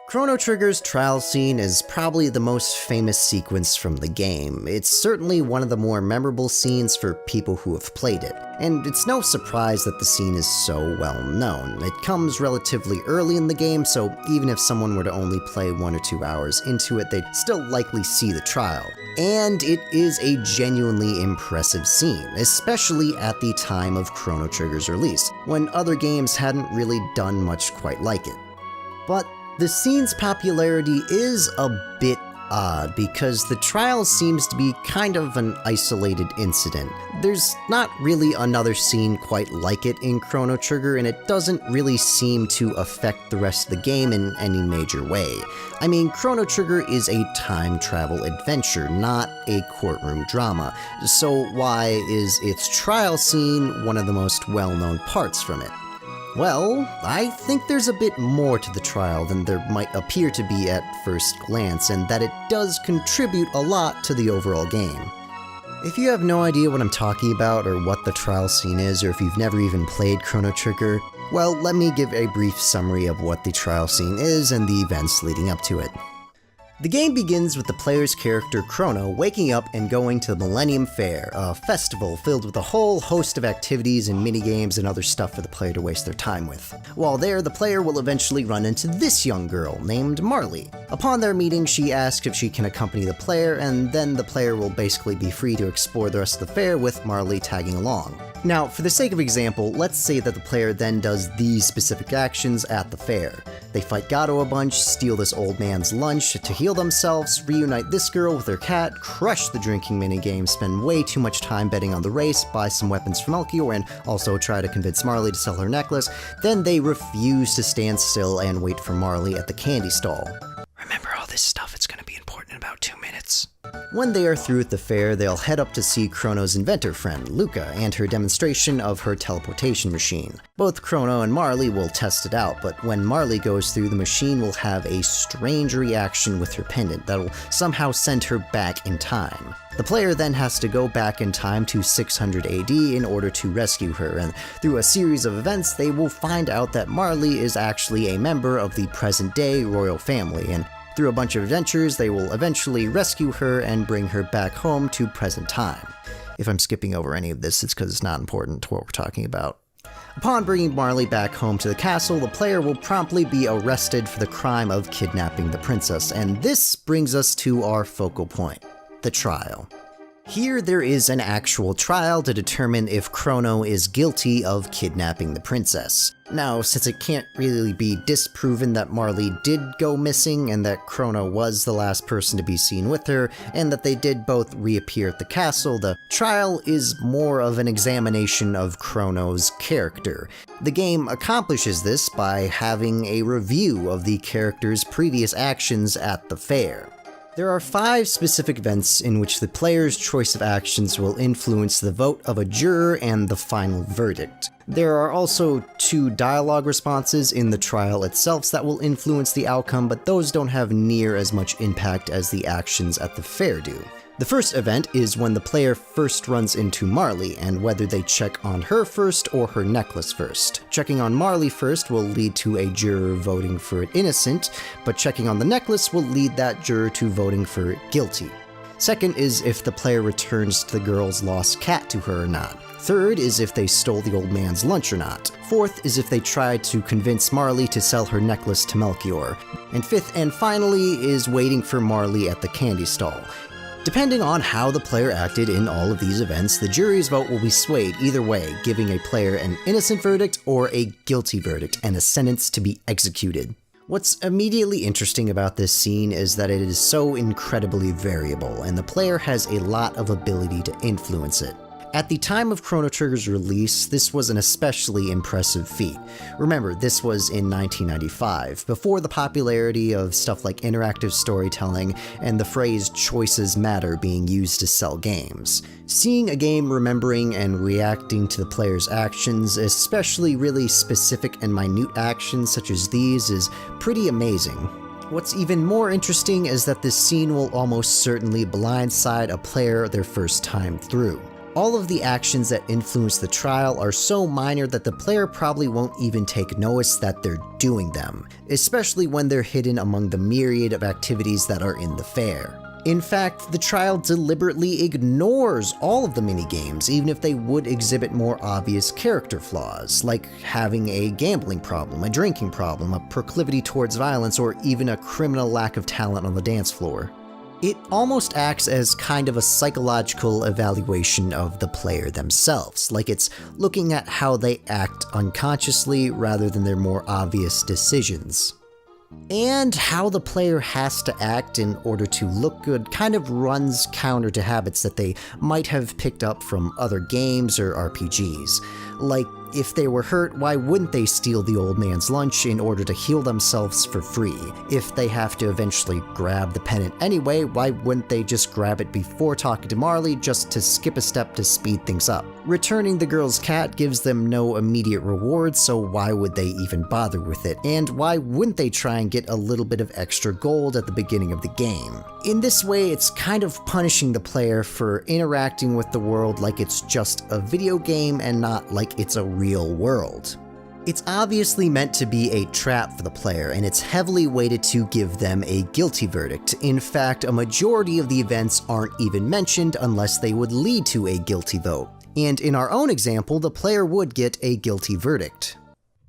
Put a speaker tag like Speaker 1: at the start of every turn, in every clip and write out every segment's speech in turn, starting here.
Speaker 1: Chrono Trigger's trial scene is probably the most famous sequence from the game. It's certainly one of the more memorable scenes for people who have played it, and it's no surprise that the scene is so well known. It comes relatively early in the game, so even if someone were to only play 1 or 2 hours into it, they'd still likely see the trial. And it is a genuinely impressive scene, especially at the time of Chrono Trigger's release, when other games hadn't really done much quite like it. But the scene's popularity is a bit odd because the trial seems to be kind of an isolated incident. There's not really another scene quite like it in Chrono Trigger, and it doesn't really seem to affect the rest of the game in any major way. I mean, Chrono Trigger is a time travel adventure, not a courtroom drama, so why is its trial scene one of the most well-known parts from it? Well, I think there's a bit more to the trial than there might appear to be at first glance, and that it does contribute a lot to the overall game. If you have no idea what I'm talking about or what the trial scene is, or if you've never even played Chrono Trigger, well, let me give a brief summary of what the trial scene is and the events leading up to it. The game begins with the player's character Chrono waking up and going to the Millennium Fair, a festival filled with a whole host of activities and minigames and other stuff for the player to waste their time with. While there, the player will eventually run into this young girl named Marley. Upon their meeting, she asks if she can accompany the player, and then the player will basically be free to explore the rest of the fair with Marley tagging along. Now, for the sake of example, let's say that the player then does these specific actions at the fair. They fight Gato a bunch, steal this old man's lunch to heal themselves, reunite this girl with her cat, crush the drinking minigame, spend way too much time betting on the race, buy some weapons from Melchior, and also try to convince Marley to sell her necklace. Then they refuse to stand still and wait for Marley at the candy stall. Remember all this stuff, it's gonna be important in about 2 minutes. When they are through at the fair, they'll head up to see Chrono's inventor friend, Luca, and her demonstration of her teleportation machine. Both Chrono and Marley will test it out, but when Marley goes through, the machine will have a strange reaction with her pendant that'll somehow send her back in time. The player then has to go back in time to 600 AD in order to rescue her, and through a series of events, they will find out that Marley is actually a member of the present-day royal family, and through a bunch of adventures, they will eventually rescue her and bring her back home to present time. If I'm skipping over any of this, it's because it's not important to what we're talking about. Upon bringing Marley back home to the castle, the player will promptly be arrested for the crime of kidnapping the princess, and this brings us to our focal point, the trial. Here there is an actual trial to determine if Chrono is guilty of kidnapping the princess. Now, since it can't really be disproven that Marley did go missing and that Chrono was the last person to be seen with her, and that they did both reappear at the castle, the trial is more of an examination of Chrono's character. The game accomplishes this by having a review of the character's previous actions at the fair. There are 5 specific events in which the player's choice of actions will influence the vote of a juror and the final verdict. There are also 2 dialogue responses in the trial itself that will influence the outcome, but those don't have near as much impact as the actions at the fair do. The first event is when the player first runs into Marley, and whether they check on her first or her necklace first. Checking on Marley first will lead to a juror voting for it innocent, but checking on the necklace will lead that juror to voting for it guilty. Second is if the player returns the girl's lost cat to her or not. Third is if they stole the old man's lunch or not. Fourth is if they tried to convince Marley to sell her necklace to Melchior. And fifth and finally is waiting for Marley at the candy stall. Depending on how the player acted in all of these events, the jury's vote will be swayed either way, giving a player an innocent verdict or a guilty verdict and a sentence to be executed. What's immediately interesting about this scene is that it is so incredibly variable, and the player has a lot of ability to influence it. At the time of Chrono Trigger's release, this was an especially impressive feat. Remember, this was in 1995, before the popularity of stuff like interactive storytelling and the phrase "choices matter" being used to sell games. Seeing a game remembering and reacting to the player's actions, especially really specific and minute actions such as these, is pretty amazing. What's even more interesting is that this scene will almost certainly blindside a player their first time through. All of the actions that influence the trial are so minor that the player probably won't even take notice that they're doing them, especially when they're hidden among the myriad of activities that are in the fair. In fact, the trial deliberately ignores all of the minigames, even if they would exhibit more obvious character flaws, like having a gambling problem, a drinking problem, a proclivity towards violence, or even a criminal lack of talent on the dance floor. It almost acts as kind of a psychological evaluation of the player themselves, like it's looking at how they act unconsciously rather than their more obvious decisions. And how the player has to act in order to look good kind of runs counter to habits that they might have picked up from other games or RPGs. Like, if they were hurt, why wouldn't they steal the old man's lunch in order to heal themselves for free? If they have to eventually grab the pennant anyway, why wouldn't they just grab it before talking to Marley just to skip a step to speed things up? Returning the girl's cat gives them no immediate reward, so why would they even bother with it? And why wouldn't they try and get a little bit of extra gold at the beginning of the game? In this way, it's kind of punishing the player for interacting with the world like it's just a video game and not like it's a real world. It's obviously meant to be a trap for the player, and it's heavily weighted to give them a guilty verdict. In fact, a majority of the events aren't even mentioned unless they would lead to a guilty vote. And in our own example, the player would get a guilty verdict.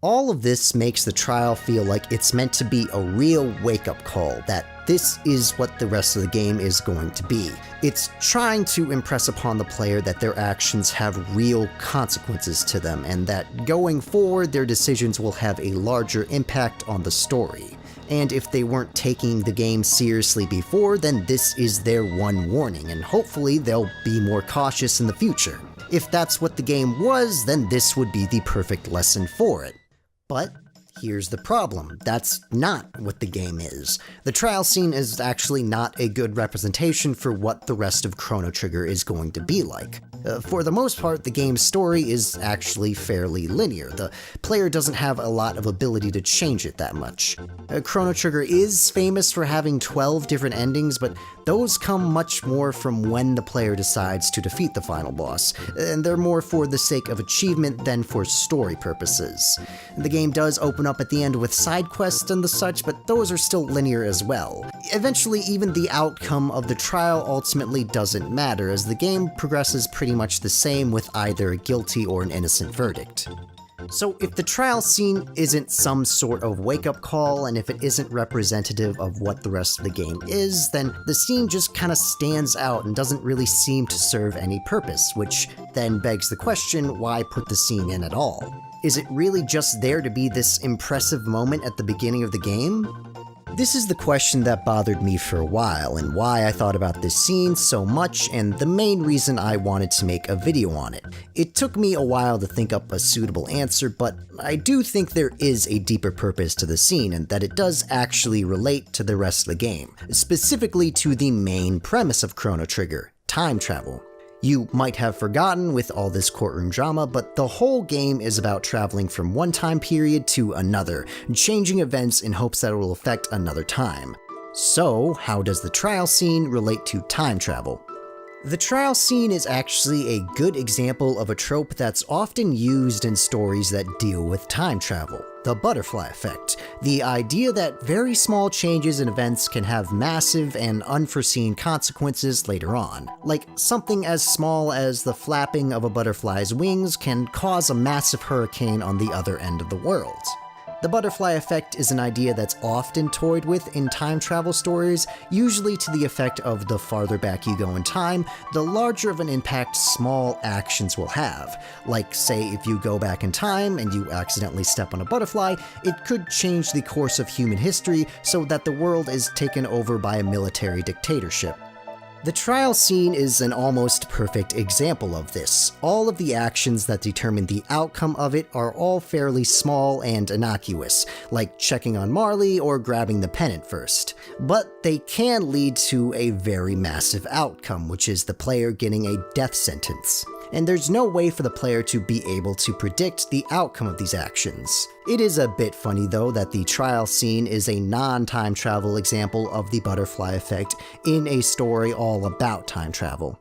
Speaker 1: All of this makes the trial feel like it's meant to be a real wake-up call, that this is what the rest of the game is going to be. It's trying to impress upon the player that their actions have real consequences to them, and that going forward their decisions will have a larger impact on the story. And if they weren't taking the game seriously before, then this is their one warning, and hopefully they'll be more cautious in the future. If that's what the game was, then this would be the perfect lesson for it. But here's the problem. That's not what the game is. The trial scene is actually not a good representation for what the rest of Chrono Trigger is going to be like. For the most part, the game's story is actually fairly linear. The player doesn't have a lot of ability to change it that much. Chrono Trigger is famous for having 12 different endings, but those come much more from when the player decides to defeat the final boss, and they're more for the sake of achievement than for story purposes. The game does open up at the end with side quests and the such, but those are still linear as well. Eventually, even the outcome of the trial ultimately doesn't matter, as the game progresses pretty much the same with either a guilty or an innocent verdict. So if the trial scene isn't some sort of wake-up call, and if it isn't representative of what the rest of the game is, then the scene just kinda stands out and doesn't really seem to serve any purpose, which then begs the question, why put the scene in at all? Is it really just there to be this impressive moment at the beginning of the game? This is the question that bothered me for a while, and why I thought about this scene so much, and the main reason I wanted to make a video on it. It took me a while to think up a suitable answer, but I do think there is a deeper purpose to the scene, and that it does actually relate to the rest of the game, specifically to the main premise of Chrono Trigger, time travel. You might have forgotten with all this courtroom drama, but the whole game is about traveling from one time period to another, changing events in hopes that it will affect another time. So, how does the trial scene relate to time travel? The trial scene is actually a good example of a trope that's often used in stories that deal with time travel. The butterfly effect. The idea that very small changes in events can have massive and unforeseen consequences later on. Like something as small as the flapping of a butterfly's wings can cause a massive hurricane on the other end of the world. The butterfly effect is an idea that's often toyed with in time travel stories, usually to the effect of the farther back you go in time, the larger of an impact small actions will have. Like, say, if you go back in time and you accidentally step on a butterfly, it could change the course of human history so that the world is taken over by a military dictatorship. The trial scene is an almost perfect example of this. All of the actions that determine the outcome of it are all fairly small and innocuous, like checking on Marley or grabbing the pennant first. But they can lead to a very massive outcome, which is the player getting a death sentence. And there's no way for the player to be able to predict the outcome of these actions. It is a bit funny though that the trial scene is a non-time travel example of the butterfly effect in a story all about time travel.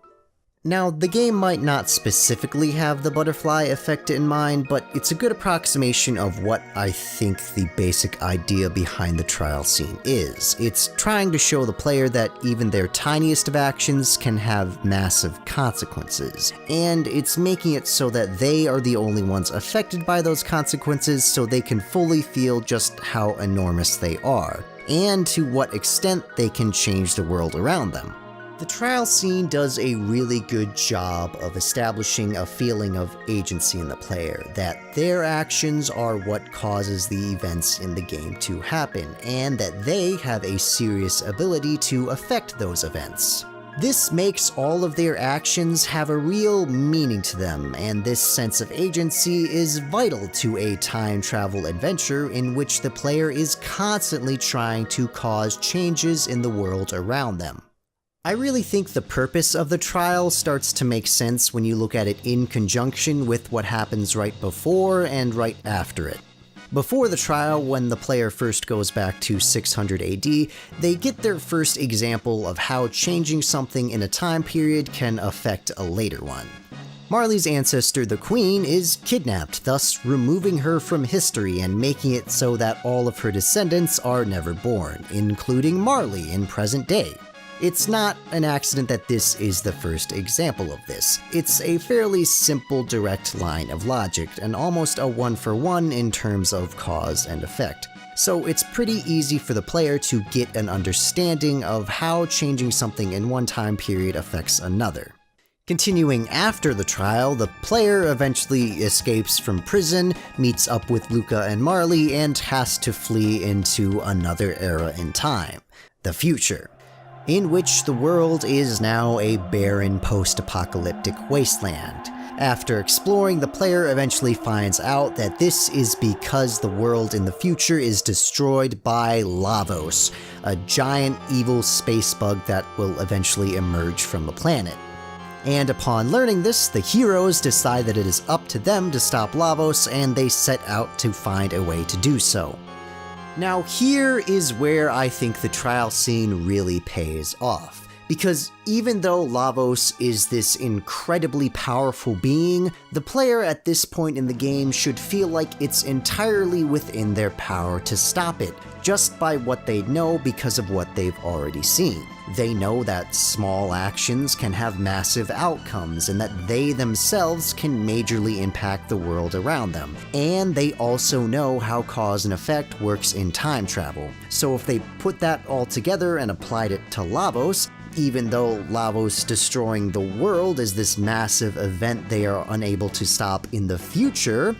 Speaker 1: Now, the game might not specifically have the butterfly effect in mind, but it's a good approximation of what I think the basic idea behind the trial scene is. It's trying to show the player that even their tiniest of actions can have massive consequences, and it's making it so that they are the only ones affected by those consequences so they can fully feel just how enormous they are, and to what extent they can change the world around them. The trial scene does a really good job of establishing a feeling of agency in the player, that their actions are what causes the events in the game to happen, and that they have a serious ability to affect those events. This makes all of their actions have a real meaning to them, and this sense of agency is vital to a time travel adventure in which the player is constantly trying to cause changes in the world around them. I really think the purpose of the trial starts to make sense when you look at it in conjunction with what happens right before and right after it. Before the trial, when the player first goes back to 600 AD, they get their first example of how changing something in a time period can affect a later one. Marley's ancestor, the Queen, is kidnapped, thus removing her from history and making it so that all of her descendants are never born, including Marley in present day. It's not an accident that this is the first example of this. It's a fairly simple, direct line of logic, and almost a one-for-one in terms of cause and effect. So it's pretty easy for the player to get an understanding of how changing something in one time period affects another. Continuing after the trial, the player eventually escapes from prison, meets up with Luca and Marley, and has to flee into another era in time, the future, in which the world is now a barren post-apocalyptic wasteland. After exploring, the player eventually finds out that this is because the world in the future is destroyed by Lavos, a giant evil space bug that will eventually emerge from the planet. And upon learning this, the heroes decide that it is up to them to stop Lavos, and they set out to find a way to do so. Now here is where I think the trial scene really pays off, because even though Lavos is this incredibly powerful being, the player at this point in the game should feel like it's entirely within their power to stop it, just by what they know because of what they've already seen. They know that small actions can have massive outcomes and that they themselves can majorly impact the world around them. And they also know how cause and effect works in time travel. So if they put that all together and applied it to Lavos, even though Lavos destroying the world is this massive event they are unable to stop in the future,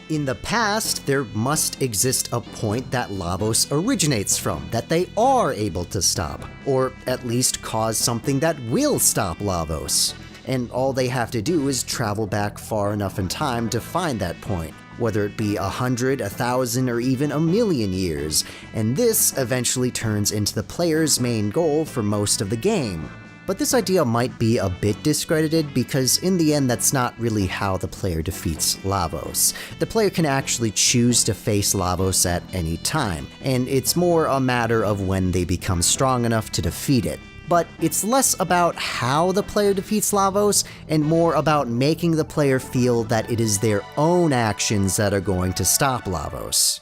Speaker 1: in the past, there must exist a point that Lavos originates from, that they are able to stop, or at least cause something that will stop Lavos. And all they have to do is travel back far enough in time to find that point, whether it be 100, 1,000, or even 1,000,000 years, and this eventually turns into the player's main goal for most of the game. But this idea might be a bit discredited because in the end that's not really how the player defeats Lavos. The player can actually choose to face Lavos at any time, and it's more a matter of when they become strong enough to defeat it. But it's less about how the player defeats Lavos and more about making the player feel that it is their own actions that are going to stop Lavos.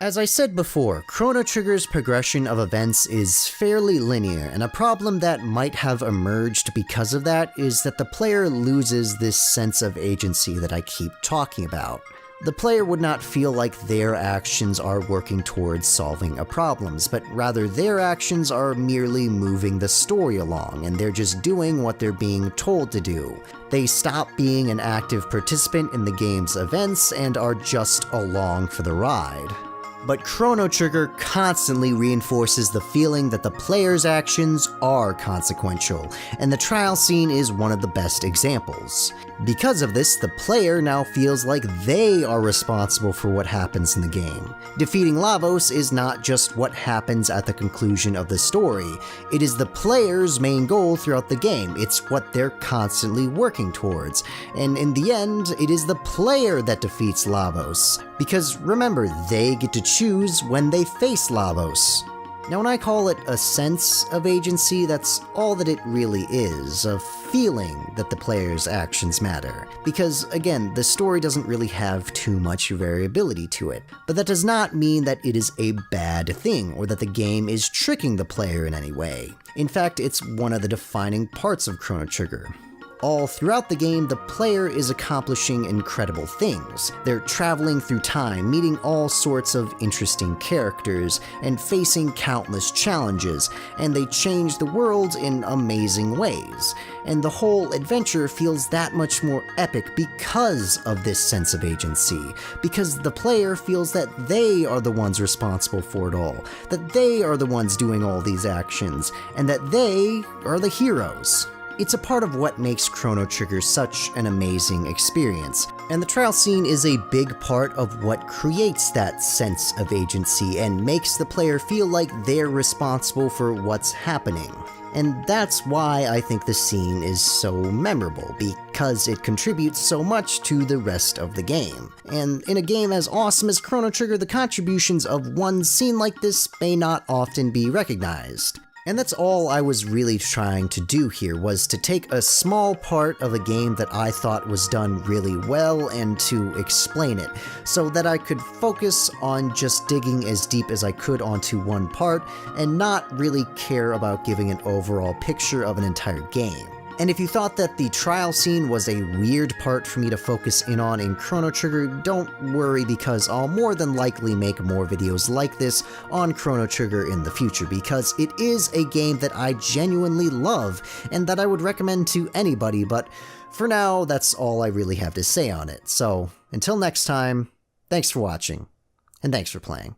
Speaker 1: As I said before, Chrono Trigger's progression of events is fairly linear, and a problem that might have emerged because of that is that the player loses this sense of agency that I keep talking about. The player would not feel like their actions are working towards solving a problem, but rather their actions are merely moving the story along, and they're just doing what they're being told to do. They stop being an active participant in the game's events and are just along for the ride. But Chrono Trigger constantly reinforces the feeling that the player's actions are consequential, and the trial scene is one of the best examples. Because of this, the player now feels like they are responsible for what happens in the game. Defeating Lavos is not just what happens at the conclusion of the story, it is the player's main goal throughout the game. It's what they're constantly working towards, and in the end, it is the player that defeats Lavos. Because remember, they get to choose when they face Lavos. Now, when I call it a sense of agency, that's all that it really is, a feeling that the player's actions matter. Because, again, the story doesn't really have too much variability to it. But that does not mean that it is a bad thing, or that the game is tricking the player in any way. In fact, it's one of the defining parts of Chrono Trigger. All throughout the game, the player is accomplishing incredible things. They're traveling through time, meeting all sorts of interesting characters, and facing countless challenges, and they change the world in amazing ways. And the whole adventure feels that much more epic because of this sense of agency, because the player feels that they are the ones responsible for it all, that they are the ones doing all these actions, and that they are the heroes. It's a part of what makes Chrono Trigger such an amazing experience, and the trial scene is a big part of what creates that sense of agency and makes the player feel like they're responsible for what's happening. And that's why I think the scene is so memorable, because it contributes so much to the rest of the game. And in a game as awesome as Chrono Trigger, the contributions of one scene like this may not often be recognized. And that's all I was really trying to do here, was to take a small part of a game that I thought was done really well and to explain it, so that I could focus on just digging as deep as I could onto one part and not really care about giving an overall picture of an entire game. And if you thought that the trial scene was a weird part for me to focus in on in Chrono Trigger, don't worry, because I'll more than likely make more videos like this on Chrono Trigger in the future, because it is a game that I genuinely love and that I would recommend to anybody, but for now, that's all I really have to say on it. So, until next time, thanks for watching, and thanks for playing.